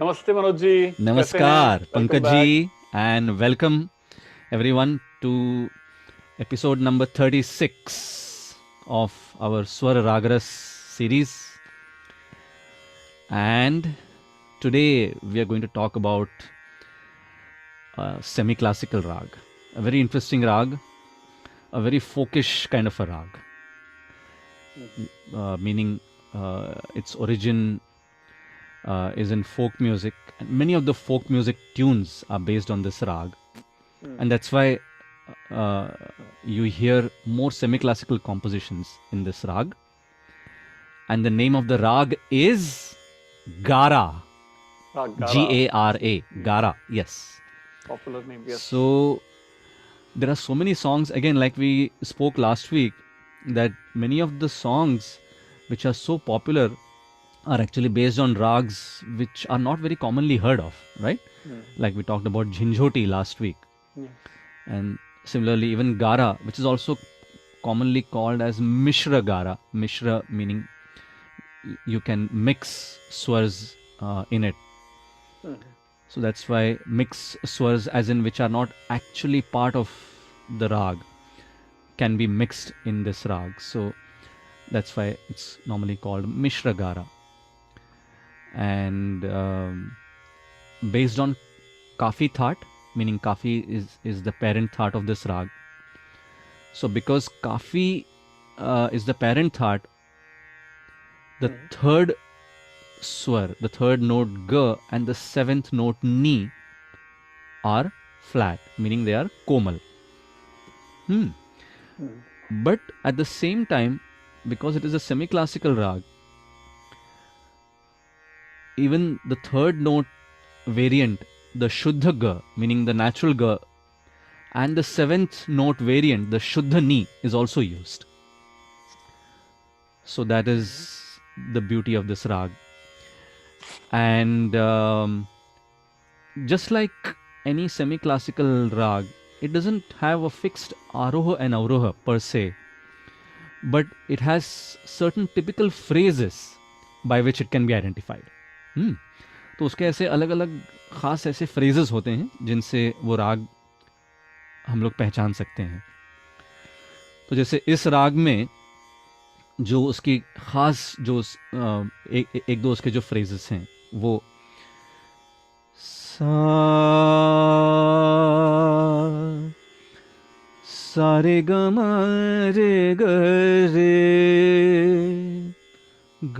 नमस्ते मनोज जी। कैसे हैं? Namaskar, welcome Pankaj back. ji, and welcome everyone to episode number 36 of our Swar Ragras series. And today we are going to talk about semi classical rag, a very interesting rag, a very folkish kind of a rag, meaning its origin is in folk music, and many of the folk music tunes are based on this rag. And that's why uh, you hear more semi-classical compositions in this rag. And the name of the rag is Gara. गारा। Gara. Gara. Yes. Popular name, yes. So there are so many songs, again, like we spoke last week, that many of the songs which are so popular are actually based on rags which are not very commonly heard of, right? Like we talked about Jhinjhoti last week. And similarly, even Gara, which is also commonly called as Mishra Gara. Mishra meaning you can mix swars in it. So that's why mix swars, as in which are not actually part of the rag, can be mixed in this rag. So that's why it's normally called Mishra Gara. And based on Kafi Thaat, meaning Kafi is the parent Thaat of this rag. So because Kafi is the parent Thaat, the third swar, the third note G and the seventh note Ni are flat, meaning they are komal. But at the same time, because it is a semi-classical rag, even the third note variant, the Shuddha G, meaning the natural G, and the seventh note variant, the Shuddha Ni, is also used. So that is the beauty of this rag. And just like any semi-classical rag, it doesn't have a fixed aroha and avroha per se, but it has certain typical phrases by which it can be identified. तो उसके ऐसे अलग अलग खास ऐसे phrases होते हैं जिनसे वो राग हम लोग पहचान सकते हैं. तो जैसे इस राग में जो उसकी खास जो एक दो उसके जो फ्रेजेस हैं वो सा सारे ग म रे ग रे ग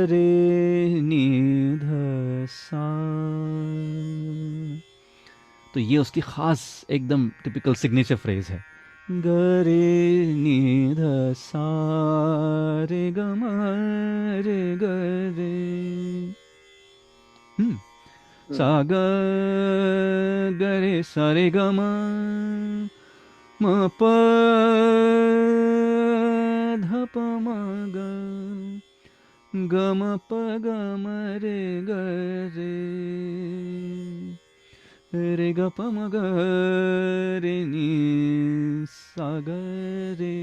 रे नि ध सा. तो ये उसकी खास एकदम टिपिकल सिग्नेचर फ्रेज है. ग रे नि ध सा रे ग म रे ग रे. सा ग ग रे सा रे ग म म प ध प म ग ग म प ग म रे ग रे ग प म ग रे नि सा ग रे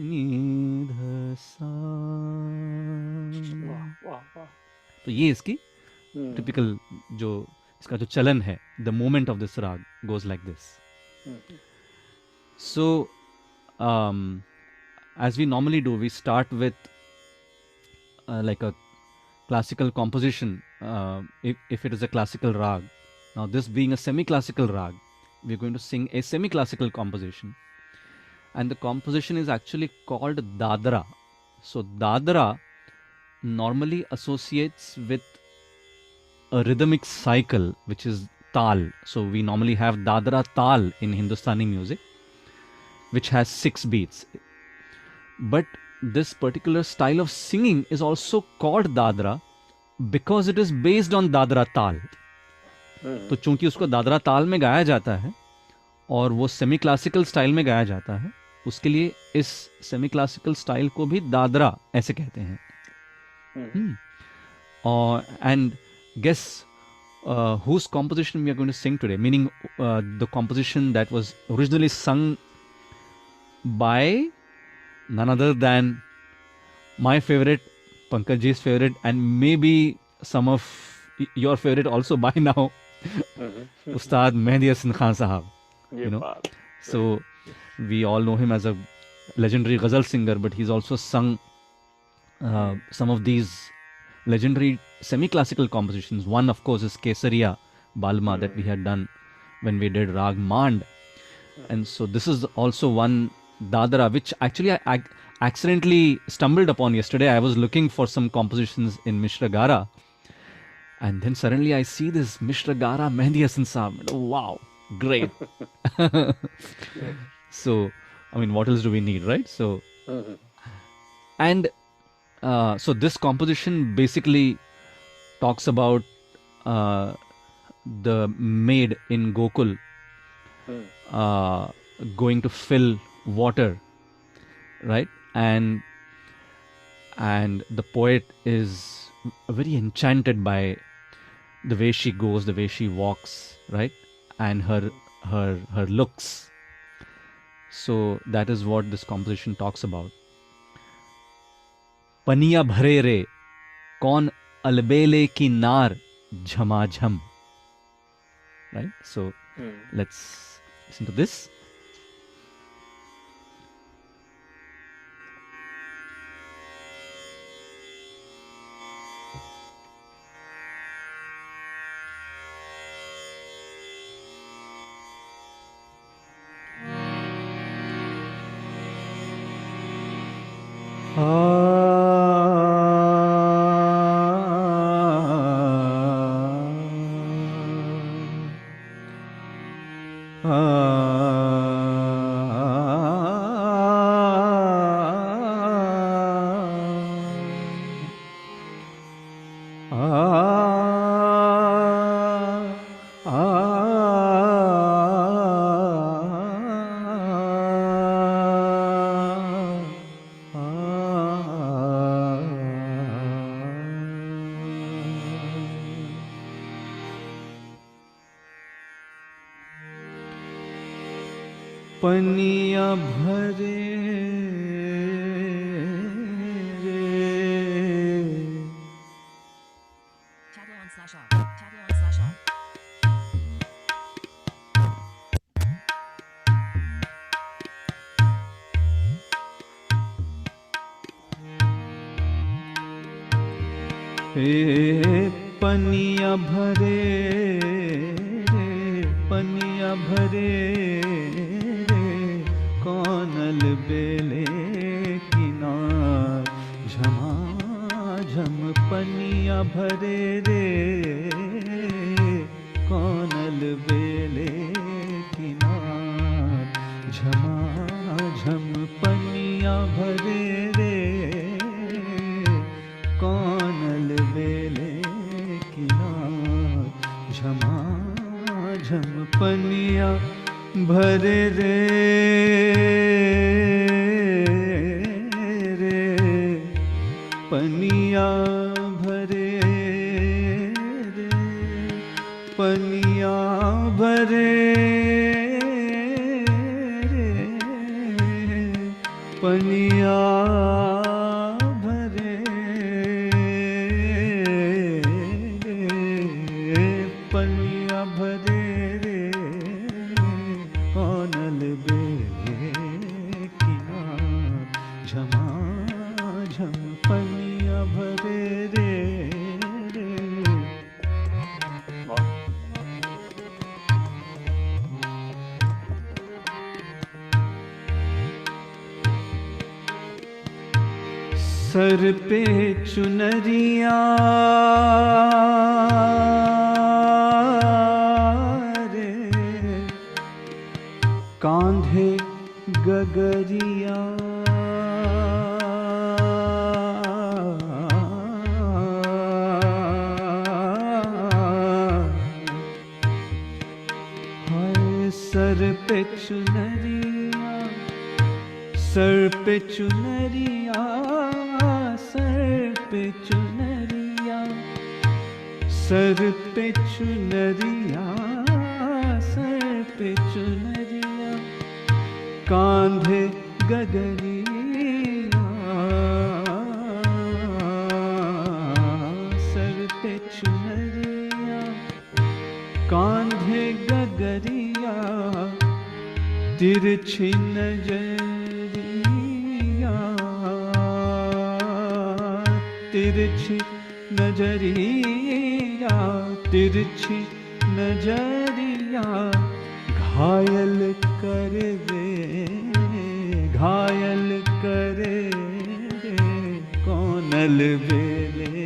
नि ध सा. वाह वाह वाह। तो ये इसकी टिपिकल जो इसका जो चलन है, द मोमेंट ऑफ दिस राग goes like this. So, as we normally do, we start with like a classical composition, if it is a classical rag. Now, this being a semi-classical rag, we're going to sing a semi-classical composition. And the composition is actually called Dadra. So, Dadra normally associates with a rhythmic cycle, which is Tal. So, we normally have Dadra Tal in Hindustani music, which has 6 beats. But this particular style of singing is also called Dadra because it is based on Dadra Tal. तो चूंकि उसको दादरा ताल में गाया जाता है और वो सेमी क्लासिकल स्टाइल में गाया जाता है, उसके लिए इस सेमी क्लासिकल स्टाइल को भी दादरा ऐसे कहते हैं. And guess whose composition we are going to sing today, meaning the composition that was originally sung by none other than my favorite, Pankajji's favorite, and maybe some of your favorite also by now, Ustad Mehdi Hasan Khan Sahab. ये know, बात So we all know him as a legendary ghazal singer, but he's also sung some of these legendary semi-classical compositions. One, of course, is Kesariya Balma that we had done when we did Rag Mand. And so this is also one Dadara, which actually I accidentally stumbled upon yesterday. I was looking for some compositions in Mishra Gara. And then suddenly I see this Mishra Gara Mehdi Hasan Sahab. Wow, great. So, I mean, what else do we need, right? So, and so this composition basically talks about the maid in Gokul going to fill water, right? And the poet is very enchanted by the way she goes, the way she walks, right? And her looks. So that is what this composition talks about. Paniya bhare re, kaun albele ki nar jhamajham. Right? So let's listen to this. पनिया भरे पनिया भरे पनिया भरे कौनल बेले किनार झमाझम पनिया भरे रे कौनल बेले किनार झमाझम पनिया भरे रे कौनल बेले किनार झमाझम पनिया भरे रे पनिया भरे रे पनिया भरे रे पनिया भरे रे पनिया भरे रे कौनल बेले किनार झमाझम पनिया भरे रे सर पे चुनरिया रे कांधे गगरिया हाय सर पे चुनरिया सर पे चुनरिया सर पे चुनरिया सर पे चुनरिया सर पे चुनरिया कांधे गगरिया सर पे चुनरिया कांधे गगरिया तिरछी नजरिया, तिरछी नजरिया, तिरछी नजरिया, घायल करे रे, घायल करे रे, कोनल बेले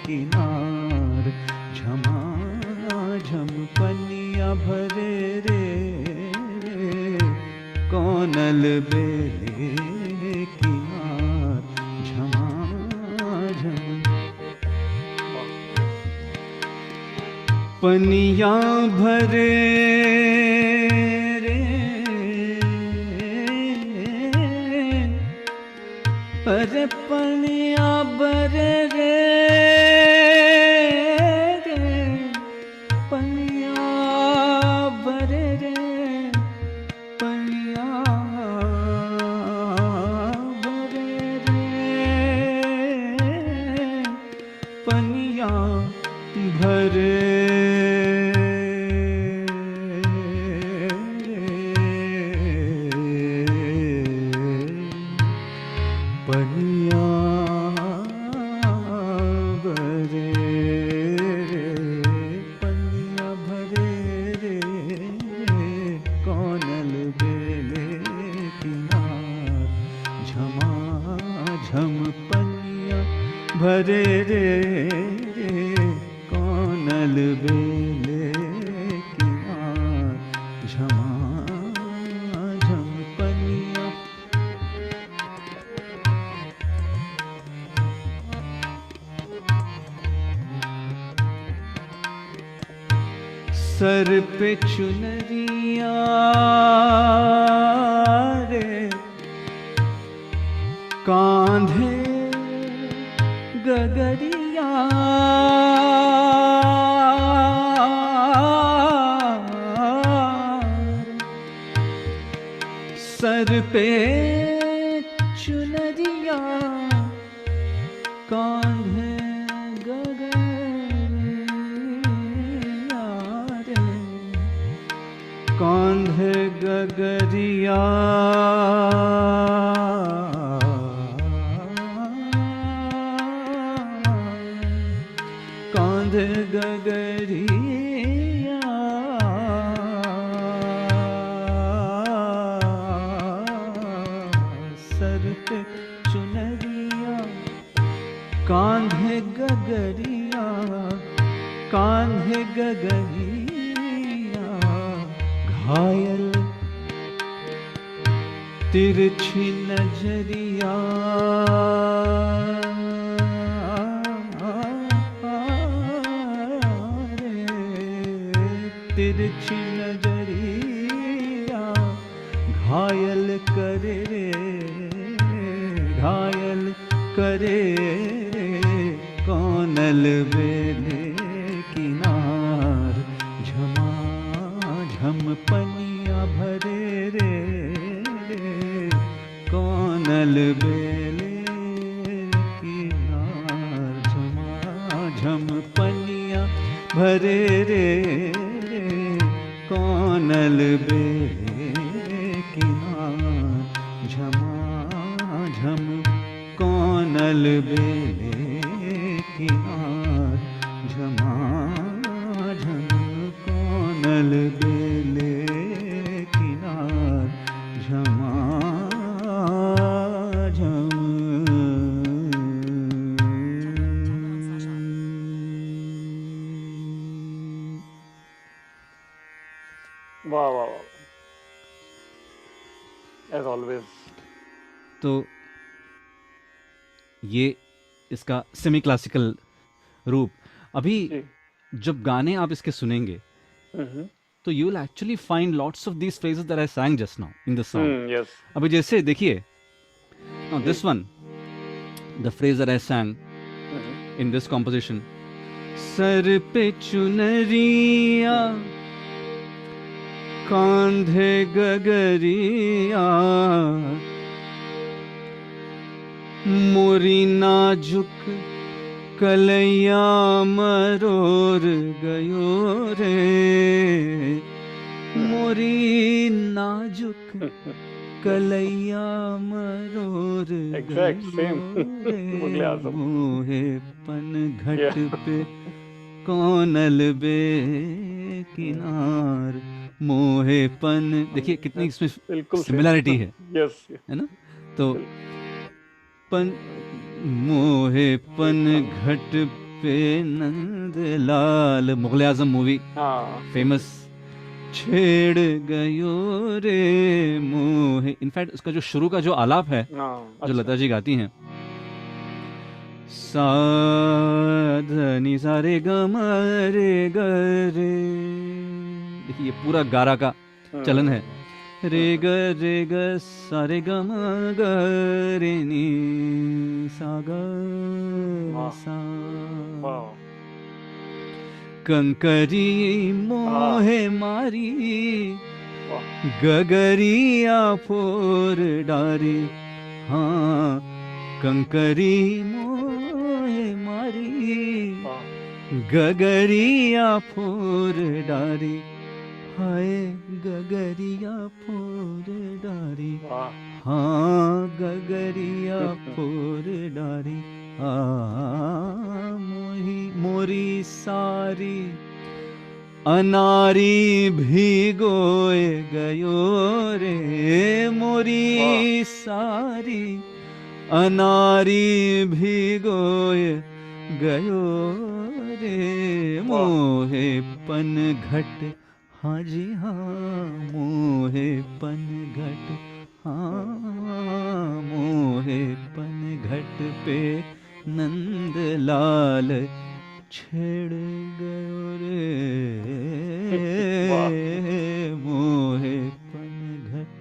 किनार, झमा झम पनिया भरे रे, कोनल बेले किनार, झमा झम पनिया भरे रे, अरे पनिया भरे रे, पनिया भरे रे, पनिया भरे रे, पनिया भरे पनिया भरे रे, पनिया भरे रे, कोनल बेले किनार, झमा झम पनिया भरे रे, कोनल बेले किनार, झमा झम पनिया। सर पे चुनरिया रे, कांधे गगरिया, सर पे चुनरिया, कांधे गगरिया रे, कांधे गगरिया, कांधे गगरिया, सर पे चुनरिया, कांधे गगरिया, कांधे गगरिया, घायल तिरछी नजरिया, तिरछी नजरिया, घायल करे रे, घायल करे रे, कोनल बेले किनार, झमा झम पनिया भरे रे, कोनल बेले किनार, झमा झम पनिया भरे रे, कोनल बेले किनार, झमा झम कोनल बेले किनार, झमा झम कोनल बेले किनार, झमा झम। वाह वाह वाह, एज ऑलवेज। तो ये इसका सेमी क्लासिकल रूप। अभी जी। जब गाने आप इसके सुनेंगे तो you will actually find lots of these phrases that I sang just now in the song. Yes. अभी जैसे देखिए, now this one, the phrase that I sang in this composition, sir पे चुनरिया, कांधे गगरिया, मोरी नाजुक कलैया मरोर गयो रे मोरी नाजुक कलैया मरोर एग्जैक्ट सेम गयो मुगले रे आजम। मोहे पन Yeah. घट पे कौनल बे किनार मोहे पन। देखिए कितनी इसमें बिल्कुल सेम। सिमिलैरिटी है यस। ना? तो पन मोहे पन घट पे नंद लाल, मुगले आजम मूवी हाँ फेमस, छेड़ गयो रे मोहे। इनफैक्ट उसका जो शुरू का जो आलाप है हाँ जो अच्छा। लता जी गाती हैं, सा धनी सारे गम रे ग रे, देखिए ये पूरा गारा का चलन है। रे ग सारे ग म ग रे नी सा ग वाह सा। वाह कंकरी हाँ मोहे मारी वाह गगरिया फोर डारी। हाँ कंकरी मोहे मारी वाह गगरिया फोर डारी। हाय गगरिया फोर डारी। वाह हाँ गगरिया फोर डारी। हाँ मोरी सारी अनारी भिगोए गयो रे मोरी वाह सारी अनारी भिगोए गयो रे वाह मोहे पन घट। हाँ जी हाँ मोहे पन घट। हाँ मोहे पन घट पे नंद लाल छेड़ गयो वाह रे मोहे पन घट।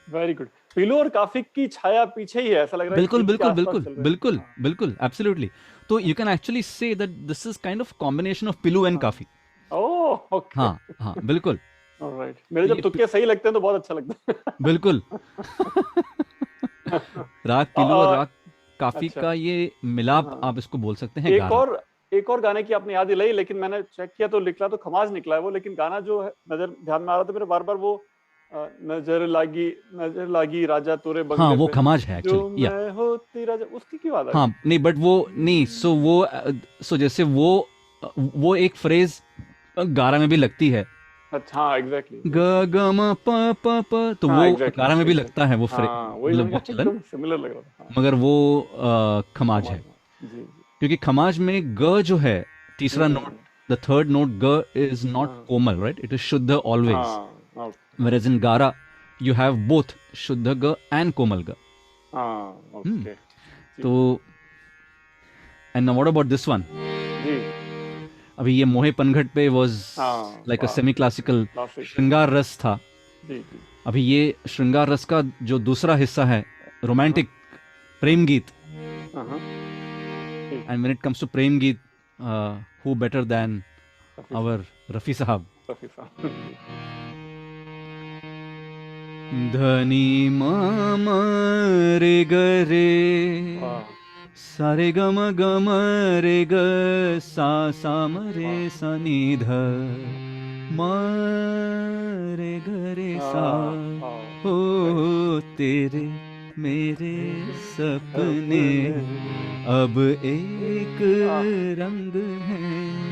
Very good. पिलू और काफी की छाया पीछे ही है, ऐसा लग रहा है बिल्कुल एक के बिल्कुल आसपास बिल्कुल चल रहे हैं। बिल्कुल हाँ बिल्कुल एब्सोल्युटली। तो you can actually say that this is kind of combination of पिलू एंड हाँ काफी। Oh okay. हाँ हाँ बिल्कुल। ऑलराइट, मेरे जब ये तुक्के सही लगते हैं तो बहुत अच्छा लगता बिल्कुल है। राग पिलू और राग काफी अच्छा का ये मिलाप हाँ। आप इसको बोल सकते हैं एक गारा। और एक और गाने की आपने याद दिलाई, लेकिन मैंने चेक किया तो निकला तो खमाज निकला है वो, लेकिन गाना जो है नजर ध्यान में आ रहा था मेरे बार बार वो नजर लागी राजा तोरे हाँ बंगले वो पे, खमाज है जो एक्चुअली या। मैं होती राजा, उसकी क्यों याद आ हाँ गई? नहीं बट वो नहीं सो वो सो जैसे वो एक फ्रेज गारा में भी लगती है। अच्छा हाँ एग्जैक्टली ग एग्जैक्टली। ग म प तो हाँ वो एग्जैक्टली गारा में भी एग्जैक्टली। लगता है वो फ्रेज, हाँ वही मैंने मतलब वो कहा चलन। एकदम सिमिलर लग रहा था। हाँ मगर वो खमाज खमाज है, हाँ, जी जी। क्योंकि खमाज में ग जो है तीसरा note, hmm. The third note ग इज नॉट हाँ कोमल, राइट? इट इज शुद्ध ऑलवेज, हाँ okay. whereas in gara you have both शुद्ध ग and कोमल ग। हाँ हम्म ओके जी तो and now what about this one? जी। अभी ये मोहे पनघट पे was हाँ like a वाह semi classical क्लासिक। श्रृंगार रस था। जी जी। अभी ये श्रृंगार रस का जो दूसरा हिस्सा है हाँ रोमांटिक प्रेम गीत। हाँ ठीक। and when it comes to प्रेम गीत, who better than Rafi our साहब। रफी साहब। रफी साहब जी। धनी मामा रे ग रे वाह सारे गम रे ग सा साम रे वाह सा नी ध म रे ग रे सा। हाँ हो वेरी तेरे मेरे सपने अपने अब एक आह रंग है।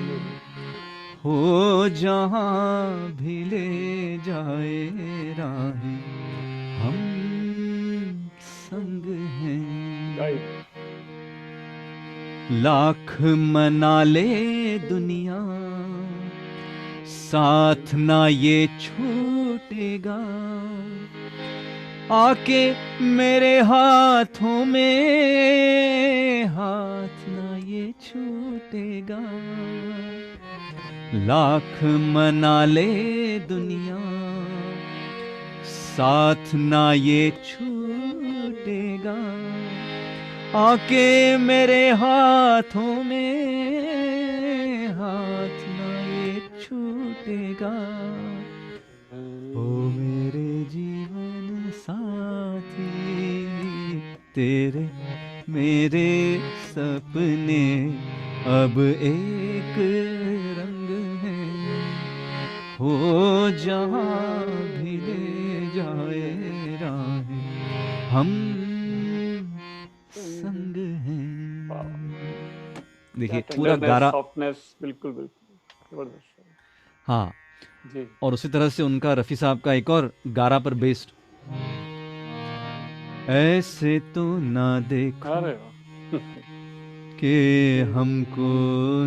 beautiful। हो जहाँ भी ले जाए राहें हम संग हैं। गाइड। लाख मना ले दुनिया साथ ना ये छूटेगा, आके मेरे हाथों में हाथ ना ये छूटेगा। लाख मना ले दुनिया साथ ना ये छूटेगा, आके मेरे हाथों में हाथ ना ये छूटेगा। ओ मेरे जीवन साथी तेरे मेरे सपने अब एक रंग है, हो जहाँ भी ले जाए राहें, हम संग हैं। देखिए पूरा गारा, सॉफ्टनेस, बिल्कुल बिल्कुल जबरदस्त। हाँ। जी। और उसी तरह से उनका रफ़ी साहब का एक और गारा पर बेस्ड, ऐसे तो ना देखो अरे वाह कि हमको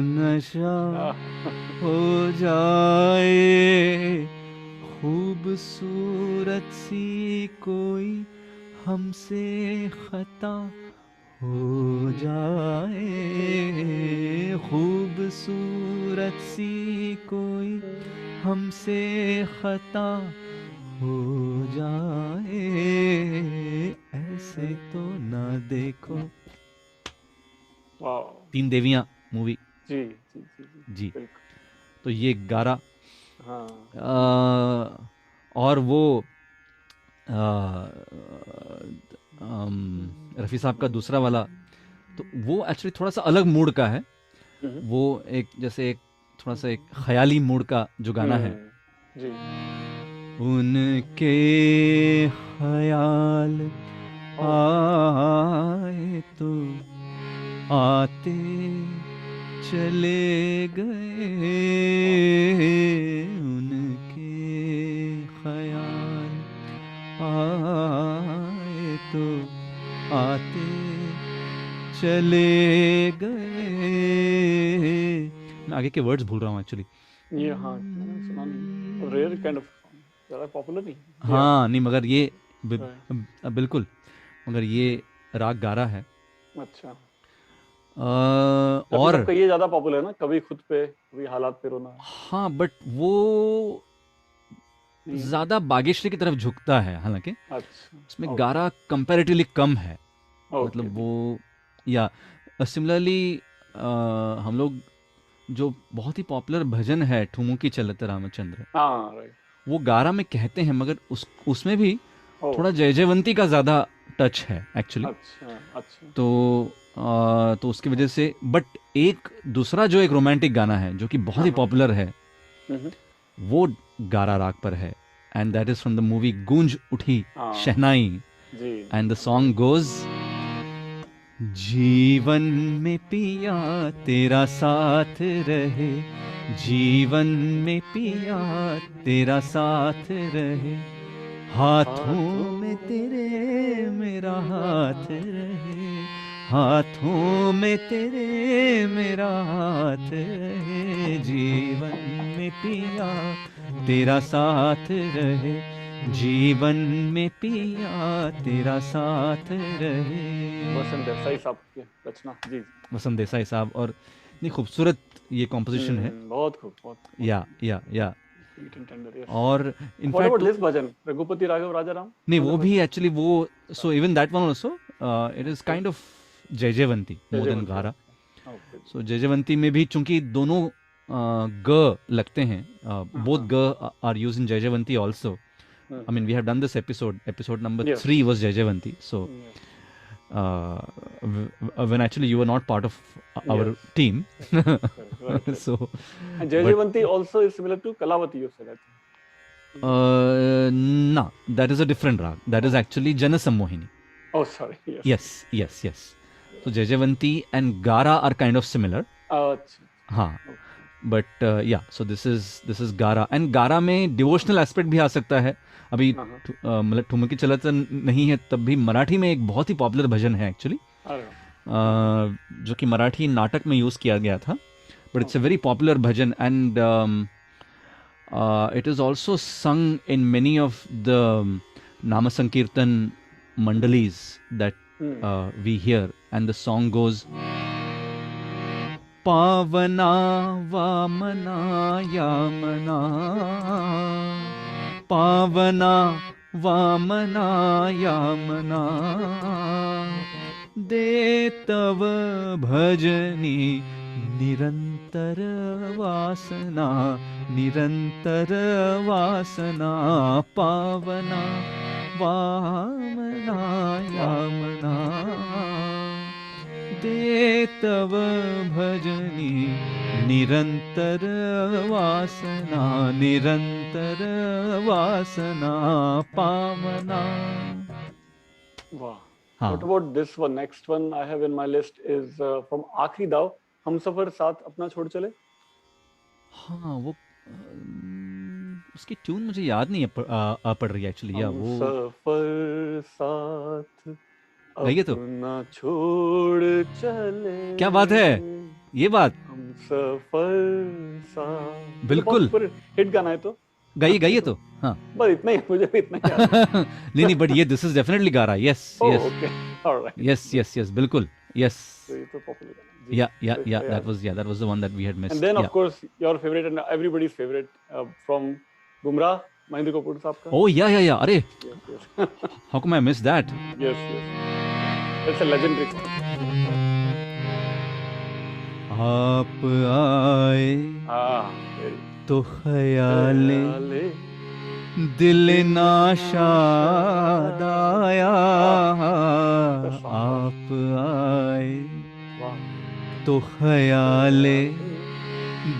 नशा हो जाए, खूबसूरत सी कोई हमसे खता हो जाए, खूबसूरत सी कोई हमसे खता हो जाए, ऐसे तो ना देखो। वाह। तीन देवियां मूवी। जी जी जी जी जी। बिल्कुल। तो ये गारा। हाँ और वो रफ़ी साहब का दूसरा वाला, तो वो एक्चुअली थोड़ा सा अलग मूड का है। वो एक जैसे एक थोड़ा सा एक ख्याली मूड का जो गाना है। जी। उनके ख्याल आए तो आते चले गए, उनके ख्याल आए तो आते चले गए। मैं आगे के वर्ड्स भूल रहा हूँ एक्चुअली। ये हाँ मैंने सुना नहीं, रेयर काइंड ऑफ सॉन्ग, ज़्यादा पॉपुलर नहीं। हाँ नहीं, मगर ये बिल्कुल, मगर ये राग गारा है। अच्छा। और सबका ये ज़्यादा पॉपुलर है ना, कभी खुद पे कभी हालात पे रोना। हाँ, बट वो ज़्यादा बागेश्वरी की तरफ झुकता है, हालांकि अच्छा उसमें गारा कंपैरेटिवली कम है। मतलब मतलब वो, या सिमिलरली हम लोग जो बहुत ही पॉपुलर भजन है ठुमुकी चलत रामचंद्र, हाँ राइट, वो गारा में कहते हैं, मगर उसमें भी थोड़ा ओके, जय जयवंती का ज़्यादा टच है एक्चुअली। अच्छा अच्छा। तो उसकी वजह से, बट एक दूसरा जो एक रोमांटिक गाना है जो कि बहुत ही पॉपुलर है, वो गारा राग पर है, and that is from the movie गूंज उठी शहनाई, एंड द सॉन्ग गोज, जीवन में पिया तेरा साथ रहे, जीवन में पिया तेरा साथ रहे, हाथों में तेरे मेरा हाथ रहे, हाथों में तेरे मेरा हाथ रहे, जीवन में पिया तेरा साथ रहे, जीवन में पिया तेरा साथ रहे। वसंत देसाई साहब की रचना। जी, वसंत देसाई साहब, और इतनी खूबसूरत ये कॉम्पोजिशन है। बहुत खूब, बहुत या स्वीट एंड टेंडर। यस। और व्हाट अबाउट दिस भजन, रघुपति राघव राजा राम? नहीं, वो भी एक्चुअली वो, so even that one also it is kind of जय जयवंती मोर देन गारा। सो जय जयवंती में भी चूंकि दोनों ग लगते हैं, बोथ ग are used in Jai Jaijaivanti also. I mean, we have done this episode number 3 was Jai Jayavanti. So when actually you were not part of our team. Right. So and Jai Jayavanti also is similar to Kalavati, you said, I think. No, that is a different rag. That is actually Jana Sammohini. Oh, sorry. Yes. So Jai Jayavanti and Gara are kind of similar. हाँ, but या so this is गारा, and गारा में devotional aspect भी आ सकता है। अभी मतलब ठुमकी चलत नहीं है, तब भी मराठी में एक बहुत ही पॉपुलर भजन है एक्चुअली, जो कि मराठी नाटक में यूज़ किया गया था, but it's a very popular bhajan, and it is also sung in many of the naam sankirtan mandalis that we hear, and the song goes, पावना वामना यामना, पावना वामना यामना, दे तव भजनी निरंतर वासना, निरंतर वासना, पावना वामना यामना, दे तव भजनी निरंतर वासना, निरंतर वासना पावना. वाह. हाँ. What about this one? Next one I have in my list is from आखरी दाव, हम सफर साथ अपना छोड़ चले. हाँ, वो उसकी ट्यून मुझे याद नहीं है पड़ रही एक्चुअली. या हम वो सफर साथ गाइए तो. अपना छोड़ चले. क्या बात है, ये बात. हम सफर साथ. बिल्कुल. हिट गाना है तो गाइए गाइए तो. हाँ. बस इतना ही, मुझे भी इतना ही याद है. नहीं नहीं, बट ये दिस इज डेफिनेटली गा रहा है. Yes yes okay, alright. Yes yes yes, बिल्कुल. यस. तो ये तो पॉपुलर गाना है. Yeah, that was the one that we had missed. And then of Yeah. course your favorite and everybody's favorite from Gumrah, Mahendra Kapoor साहब का. Oh yeah. अरे, Yes, yes. how come I missed that? Yes. It's a legendary song. आप आए very. तो ख्याले दिल नाशाद आया. आप आए तो ख्याले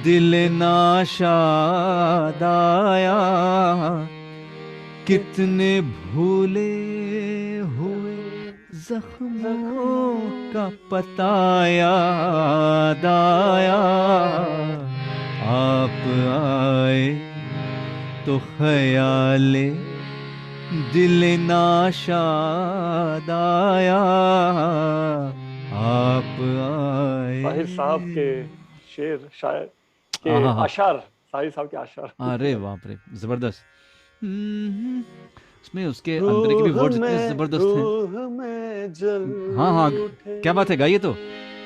दिल नाशाद आया. कितने भूले हुए जख्मों का पता याद आया. आप आए तो ख्याले दिल नाशाद आया. आप आए. साहिर साहब के शेर, शायर के आशार, साहिर साहब के आशार. अरे बाप रे, जबरदस्त. उसमें उसके अंदर की भी वर्ड्स इतने जबरदस्त हैं. रूह में जल. हाँ, क्या बात है, गाइए तो.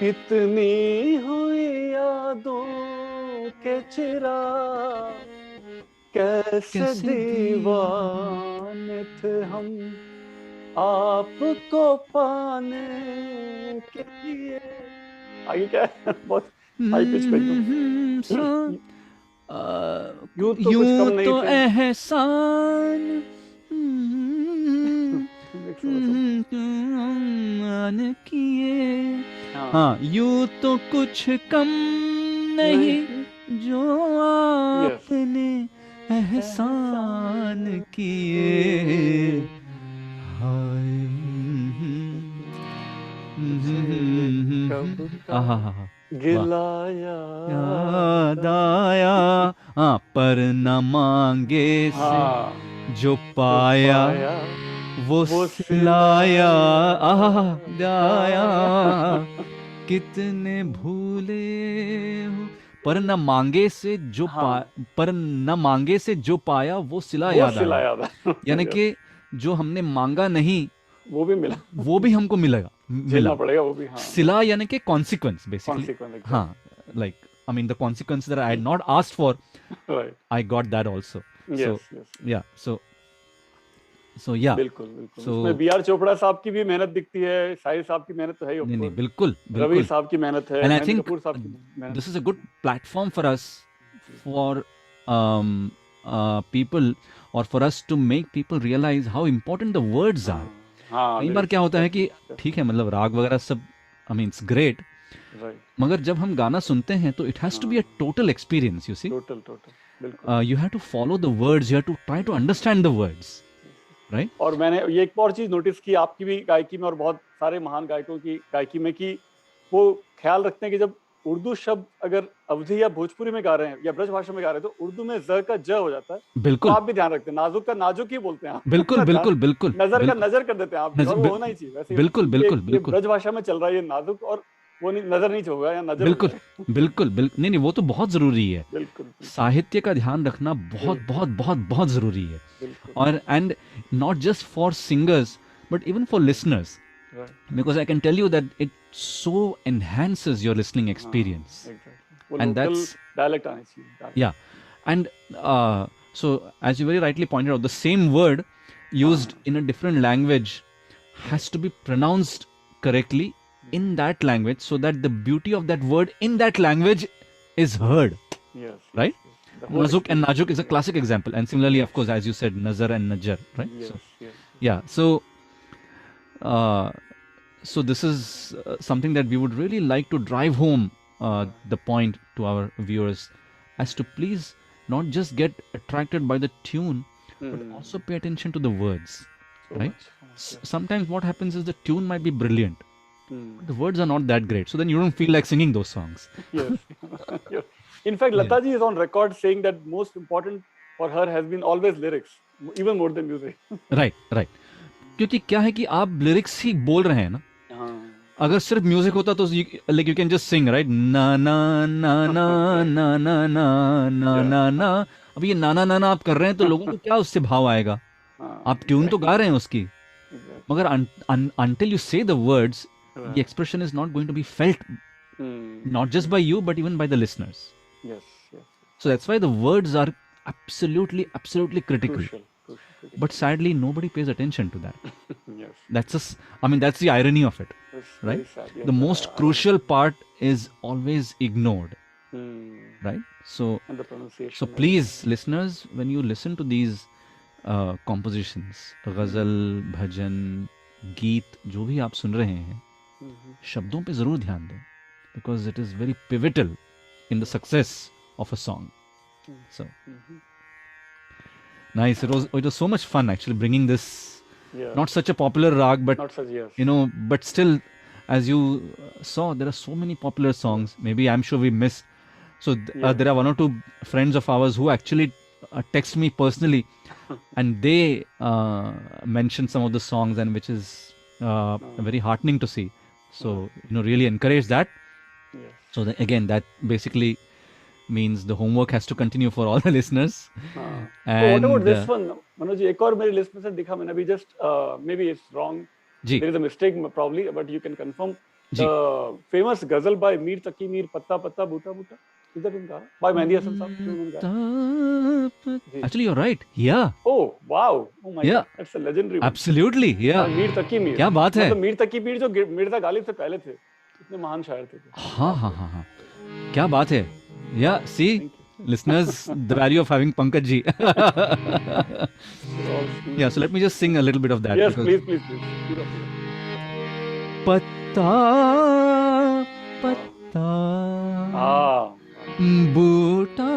इतनी हुई यादों के चिराग, कैसे दीवाने थे हम आपको पाने के लिए. आगे क्या है, बहुत हाई पिच पे. यूं तो एहसान किए. हाँ, यूं तो कुछ कम नहीं जो आपने एहसान किए. गिलाया याद आया. हाँ, पर न मांगे से जो पाया वो सिलाया. आया. कितने भूले हो, पर न मांगे से जो पर न मांगे से जो पाया वो सिला याद आया. यानी कि जो हमने मांगा नहीं वो भी मिला, वो भी हमको मिला पड़ेगा वो भी. हाँ. सिला यानी कि कॉन्सिक्वेंस बेसिकली. Consequence, हाँ, like I mean the consequence that I had not asked for, right. I got that also. Yes. Yeah, so yeah. बिल्कुल. उसमें बी.आर. चोपड़ा साहब की भी मेहनत दिखती है, साहिर साहब की मेहनत तो है ही. नहीं, बिल्कुल. रवि साहब की मेहनत है, and I Mahendra think Kapoor साहब की मेहनत. this is a good platform for us, for people, or for us to make people realize how important the words are. कई बार क्या होता है कि ठीक है, मतलब राग वगैरह सब, I mean it's great, मगर जब हम गाना सुनते हैं तो it has to be a total experience, you see. Total. बिल्कुल. You have to follow the words, you have to try to understand the words, right? और मैंने ये एक और चीज नोटिस की आपकी भी गायकी में और बहुत सारे महान गायकों की गायकी में, कि वो ख्याल रखते हैं कि जब उर्दू शब्द अगर अवधी या भोजपुरी में गा रहे हैं या ब्रज भाषा में गा रहे हैं तो उर्दू में ज का ज हो जाता है. बिल्कुल. तो आप भी ध्यान रखते हैं, नाजुक का नाजुक ही बोलते हैं आप. बिल्कुल. नजर का नजर कर देते हैं आप, और वो होना ही चाहिए वैसे. बिल्कुल. ब्रज भाषा में चल रहा है ये नाजुक, और वो नहीं, नजर नहीं होगा या नजर. बिल्कुल. नहीं, वो तो बहुत जरूरी है. बिल्कुल. साहित्य का ध्यान रखना बहुत जरूरी है. और and not just for singers but even for listeners, because I can tell you that it so enhances your listening experience. Exactly. And that's dialect आना चाहिए. Yeah. And so as you very rightly pointed out, the same word used in a different language has to be pronounced correctly in that language, so that the beauty of that word in that language is heard. Yes. Right? Nazuk and Najuk is a classic example, and similarly, of course, as you said, Nazar and Najar, right? Yes. Yeah. So so this is something that we would really like to drive home the point to our viewers, as to please not just get attracted by the tune, but also pay attention to the words, So right? much. Yes. Sometimes what happens is the tune might be brilliant, Hmm. but the words are not that great, so then you don't feel like singing those songs. Yes. Yes. In fact, Yeah. Lata ji is on record saying that most important for her has been always lyrics, even more than music. Right right, क्योंकि क्या है कि आप lyrics ही बोल रहे हैं ना, अगर सिर्फ म्यूजिक होता तो like you can just sing right, ना ना ना ना ना ना ना ना ना ना, अब ये नाना नाना आप कर रहे हैं तो लोगों को क्या उससे भाव आएगा? आप ट्यून तो गा रहे हैं उसकी, मगर until you say the words, the expression is not going to be felt, not just by you but even by the listeners. Yes, yes. So that's why the words are absolutely critical. Crucial. But sadly nobody pays attention to that. Yes. That's the irony of it, It's right? very sad. Yes, The most crucial part is always ignored, right? So and the pronunciation. so please listeners, when you listen to these compositions, ghazal, bhajan, geet, जो भी आप सुन रहे हैं, शब्दों पे जरूर ध्यान दें, because it is very pivotal in the success of a song. So nice. It was so much fun actually bringing this. Yeah. Not such a popular rag, but Not such, yes. you know, but still, as you saw, there are so many popular songs. Maybe I'm sure we missed. So there are one or two friends of ours who actually text me personally, and they mentioned some of the songs, and which is very heartening to see. So really encourage that. Yes. So again, that basically means the homework has to continue for all the listeners. And what about this one, Manoj ji? एक और मेरी list में से दिखा मैंने अभी just maybe it's wrong. There is a mistake probably, but you can confirm. The famous ghazal by Mir Taqi Mir, Patta Patta Bhuta Bhuta. Is that in Ghana? By Mehndi Hasan Sahab. Actually, you're right. Yeah. Oh wow! Oh my God, that's a legendary one. Absolutely. Yeah. Mir Taqi Mir. क्या बात है? मतलब मीर तकी पीर जो मिर्जा गालिब से पहले थे, इतने महान शायर थे. हाँ हाँ हाँ हाँ. क्या बात है? Yeah. See, listeners, the value of having Pankaj ji. Yeah. So let me just sing a little bit of that. Yes, please. पत्ता पत्ता बूटा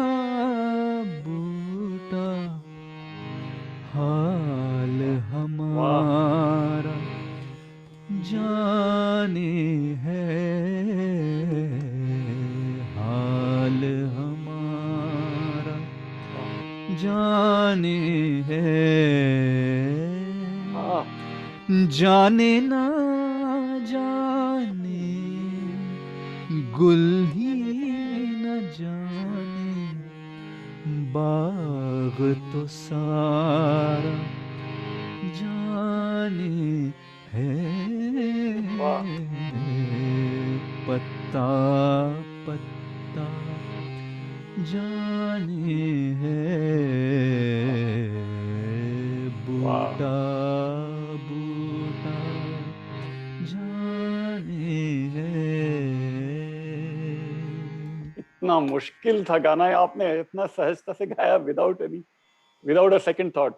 बूटा हाल हमारा जाने है, हाल हमारा जाने है, जाने ना जाने गुल ही न जाने, बाग तो सारा जाने है, पत्ता पत्ता जाने है, बूटा बूटा जाने है. इतना मुश्किल था गाना, आपने इतना सहजता से गाया without a second thought.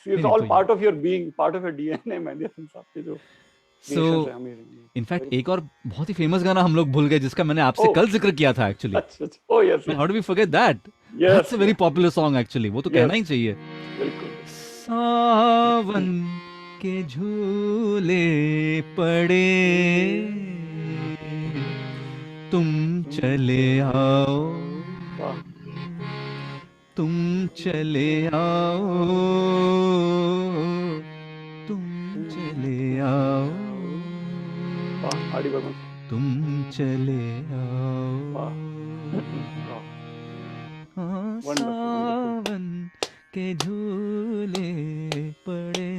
It's all part of your being, part of your DNA. Mehndi Hasan साहब के जो So, in fact, एक और बहुत ही फेमस गाना हम लोग भूल गए जिसका मैंने आपसे कल जिक्र किया था actually. Oh yes. How do we forget that? Yes. That's a very popular song actually. वो तो कहना ही चाहिए. बिल्कुल. सावन के झूले पड़े, तुम चले आओ, तुम चले आओ, तुम चले आओ, तुम चले आओ, सावन के झूले पड़े.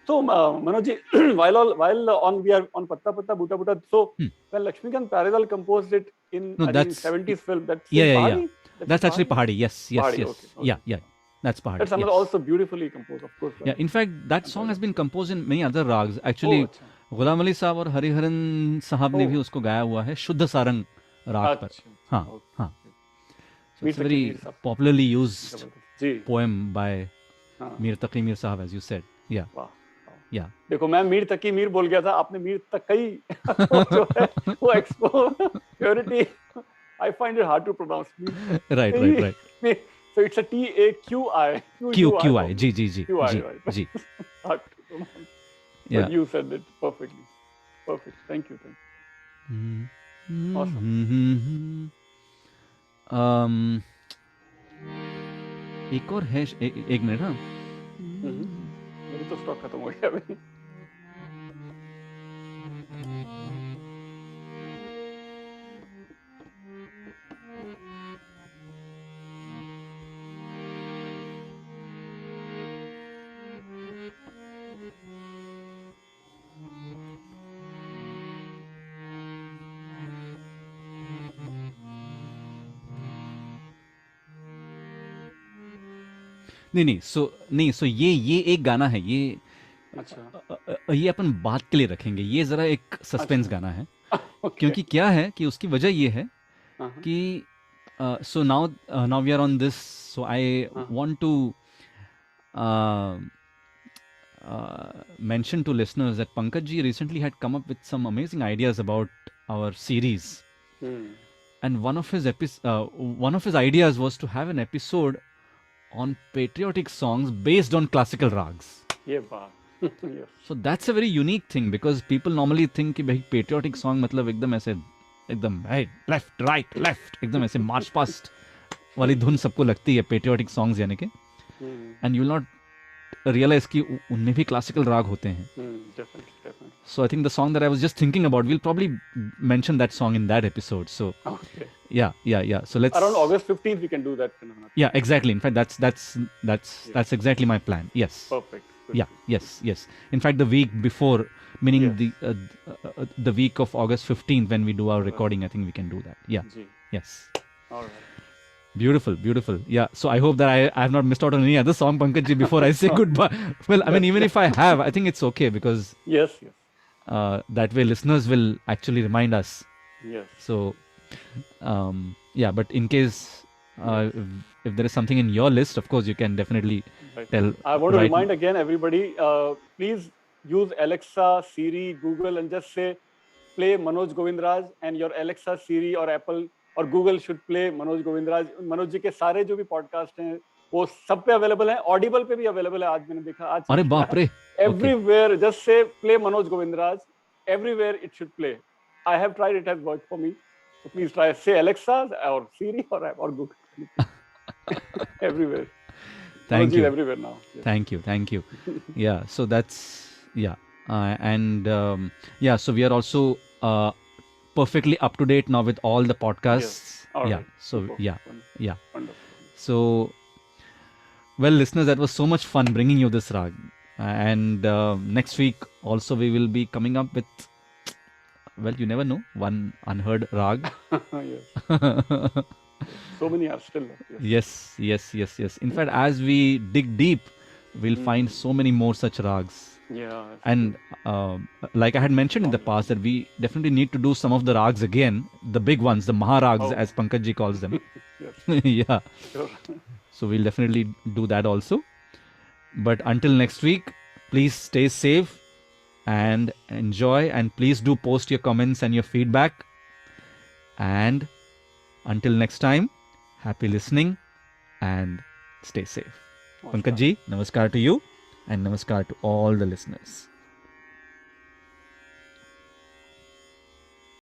So Manoj ji, while we are on Patta Patta Bhuta Bhuta, so when Lakshmikant Paridal composed it in 70s film, that's yeah. That's actually Pahadi. Yes. Pahadi, okay. Yeah. That's Pahadi. That's another also beautifully composed, of course. Yeah, in fact, that song has been composed in many other rags. Actually, Ghulam Ali साहब और हरिहरन साहब ने भी उसको गाया हुआ है शुद्ध सारंग राग पर. हाँ. So it's a very popularly used poem by Mir Taqi Mir Sahab, as you said. Yeah. Yeah. देखो मैं मीर तक ही मीर बोल गया था, आपने मीर तक कई वो जो है वो एक्सपो purity, I find it hard to pronounce Right. so it's a TAQI, QI. G. QI, right? G. Hard to pronounce. Yeah. But you said it perfectly. Perfect. Thank you. Awesome. एक और है, एक मिनट। हाँ, मेरी तो stock खत्म हो गया अभी। नहीं, सो ये एक गाना है, ये अच्छा ये अपन बात के लिए रखेंगे, ये जरा एक सस्पेंस अच्छा। गाना है। Okay. क्योंकि क्या है कि उसकी वजह ये है हाँ, कि so now we are on this, so I want to mention to listeners that Pankaj ji recently had come up with some amazing ideas about our series, and one of his ideas was to have an episode on patriotic songs based on classical rags. ये बात yes. So that's a very unique thing, because people normally think कि भाई patriotic song मतलब एकदम ऐसे, एकदम left right left, एकदम ऐसे मार्च पास्ट वाली धुन सबको लगती है patriotic songs यानी के, and you will not realize कि उनमें भी classical राग होते हैं. Definitely. So I think the song that I was just thinking about, we'll probably mention that song in that episode. So Okay. yeah. So let's Around August 15th we can do that. Yeah, exactly. In fact, that's exactly my plan. Yes. Perfect. Good. Yeah. Yes. In fact, the week before, meaning the week of August 15th, when we do our recording, I think we can do that. Yeah. Ji. Yes. All right. Beautiful. Yeah. So I hope that I have not missed out on any other song, Pankaj ji, before I say goodbye. Well, I mean, even if I have, I think it's okay, because Yes. that way listeners will actually remind us. Yes. So yeah, but in case if there is something in your list, of course you can definitely tell. I want to remind again everybody, please use Alexa, Siri, Google, and just say play Manoj Govindraj, and your Alexa, Siri or Apple or Google should play Manoj Govindraj. Manoj ji के सारे जो भी podcast हैं वो सब पे available हैं, Audible पे भी अवेलेबल है, आज मैंने देखा। आज अरे बाप रे, everywhere just say play Manoj Govindraj, everywhere it should play. I have tried, it has worked for me. So please try, say Alexa or Siri or Google. Everywhere. Thank you. Everywhere now. Yes. Thank you. Yeah, so that's and so we are also perfectly up to date now with all the podcasts. Yes. Yeah. Right. So Super. yeah. Wonderful. So well, listeners, that was so much fun bringing you this rag, and next week also we will be coming up with, well, you never know, one unheard rag. Yes. So many are still. Yes. In fact, as we dig deep, we'll find so many more such rags. Yeah. And like I had mentioned in the past, that we definitely need to do some of the rags again, the big ones, the Maharags, as Pankaj ji calls them. Yes. Yeah. Sure. So we'll definitely do that also. But until next week, please stay safe and enjoy, and please do post your comments and your feedback. And until next time, happy listening and stay safe. Awesome. Pankaj ji, namaskar to you, and namaskar to all the listeners.